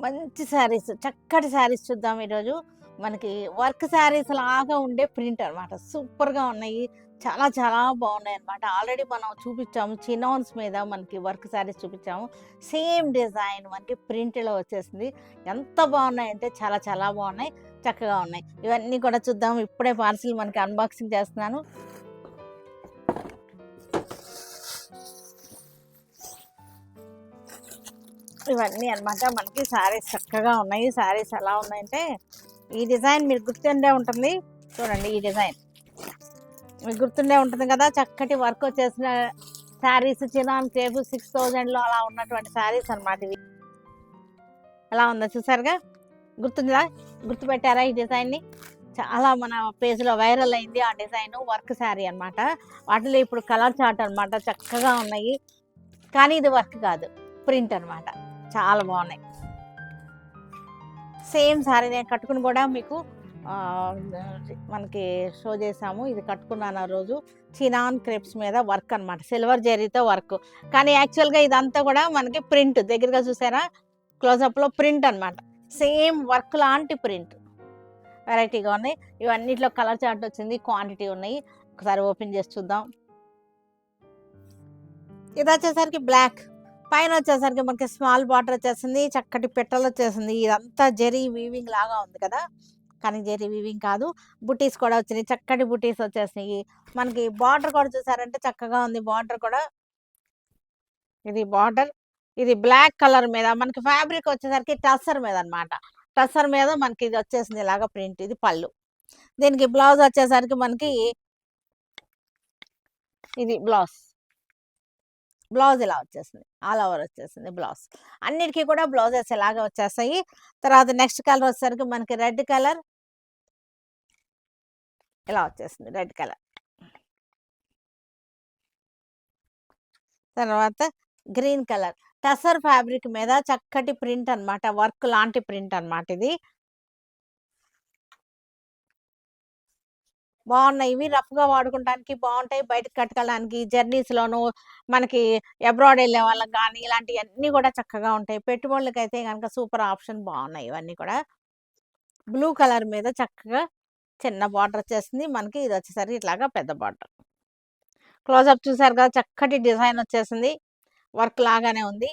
మంచి శారీస్, చక్కటి శారీస్ చూద్దాం ఈరోజు. మనకి వర్క్ శారీస్ లాగా ఉండే ప్రింట్ అనమాట. సూపర్‌గా ఉన్నాయి. చాలా చాలా బాగున్నాయన్నమాట. ఆల్రెడీ మనం చూపించాము. చినాన్స్ మీద మనకి వర్క్ శారీస్ చూపించాము. సేమ్ డిజైన్ మనకి ప్రింట్‌లో వచ్చేసింది. ఎంత బాగున్నాయంటే చాలా చాలా బాగున్నాయి. చక్కగా ఉన్నాయి. ఇవన్నీ కూడా చూద్దాం. ఇప్పుడే పార్సిల్ మనకి అన్బాక్సింగ్ చేస్తున్నాను. ఇవన్నీ అన్నమాట. మనకి శారీస్ చక్కగా ఉన్నాయి. శారీస్ ఎలా ఉన్నాయంటే, ఈ డిజైన్ మీకు గుర్తుండే ఉంటుంది. చూడండి ఈ డిజైన్ మీకు గుర్తుండే ఉంటుంది కదా. చక్కటి వర్క్ వచ్చేసిన శారీస్, చినాన్ క్రేప్ 6000లో అలా ఉన్నటువంటి శారీస్ అన్నమాట ఇవి. ఎలా ఉందో చూసారుగా, గుర్తుందా? గుర్తుపెట్టారా ఈ డిజైన్ని? చాలా మన పేజ్లో వైరల్ అయింది ఆ డిజైన్. వర్క్ శారీ అన్నమాట. వాటిలో ఇప్పుడు కలర్ చార్ట్ అన్నమాట. చక్కగా ఉన్నాయి. కానీ ఇది వర్క్ కాదు, ప్రింట్ అన్నమాట. చాలా బాగున్నాయి. సేమ్ శారీ నేను కట్టుకుని కూడా మీకు మనకి షో చేసాము. ఇది కట్టుకున్నాను ఆ రోజు. చినాన్ క్రేప్స్ మీద వర్క్ అన్నమాట. సిల్వర్ జరీతో వర్క్. కానీ యాక్చువల్గా ఇదంతా కూడా మనకి ప్రింట్. దగ్గరగా చూసారా, క్లోజప్లో ప్రింట్ అన్నమాట. సేమ్ వర్క్ లాంటి ప్రింట్. వెరైటీగా ఉన్నాయి. ఇవన్నిట్లో కలర్ చార్ట్ వచ్చింది. క్వాంటిటీ ఉన్నాయి. ఒకసారి ఓపెన్ చేసి చూద్దాం. ఇది వచ్చేసరికి బ్లాక్. పైన వచ్చేసరికి మనకి స్మాల్ బార్డర్ వచ్చేసింది. చక్కటి పెట్టలు వచ్చేసింది. ఇదంతా జరీ వీవింగ్ లాగా ఉంది కదా, కానీ జరీ వీవింగ్ కాదు. బుటీస్ కూడా వచ్చినాయి. చక్కటి బుటీస్ వచ్చేసినాయి. మనకి బార్డర్ కూడా చూసారంటే చక్కగా ఉంది. బార్డర్ కూడా ఇది బార్డర్. ఇది బ్లాక్ కలర్ మీద మనకి ఫ్యాబ్రిక్ వచ్చేసరికి టస్సర్ మీద అన్నమాట. టస్సర్ మీద మనకి ఇది వచ్చేసింది ఇలాగా ప్రింట్. ఇది పళ్ళు. దీనికి బ్లౌజ్ వచ్చేసరికి మనకి ఇది బ్లౌజ్. బ్లౌజ్ ఇలా వచ్చేసింది. ఆల్ ఓవర్ వచ్చేసింది బ్లౌజ్. అన్నిటికీ కూడా బ్లౌజెస్ ఇలాగే వచ్చేస్తాయి. తర్వాత నెక్స్ట్ కలర్ వచ్చేసరికి మనకి రెడ్ కలర్ ఇలా వచ్చేసింది. Red colour. తర్వాత గ్రీన్ కలర్. టసర్ ఫ్యాబ్రిక్ మీద చక్కటి ప్రింట్ అన్నమాట. వర్క్ లాంటి ప్రింట్ అన్నమాట ఇది. బాగున్నాయి. ఇవి రఫ్‌గా వాడుకుంటానికి బాగుంటాయి. బయటకి కట్టుకెళ్ళడానికి, జర్నీస్‌లోను మనకి అబ్రాడ్ ఎళ్ళే వాళ్ళకి గానీ, ఇలాంటియన్నీ కూడా చక్కగా ఉంటాయి. పెట్టుబడులకైతే గనక సూపర్ ఆప్షన్. బాగున్నాయి ఇవన్నీ కూడా. బ్లూ కలర్ మీద చక్కగా చిన్న బార్డర్ వచ్చేసింది. మనకి ఇది వచ్చేసరికి ఇట్లాగా పెద్ద బార్డర్. క్లోజప్ చూసారు కదా, చక్కటి డిజైన్ వచ్చేసింది. వర్క్ లాగానే ఉంది.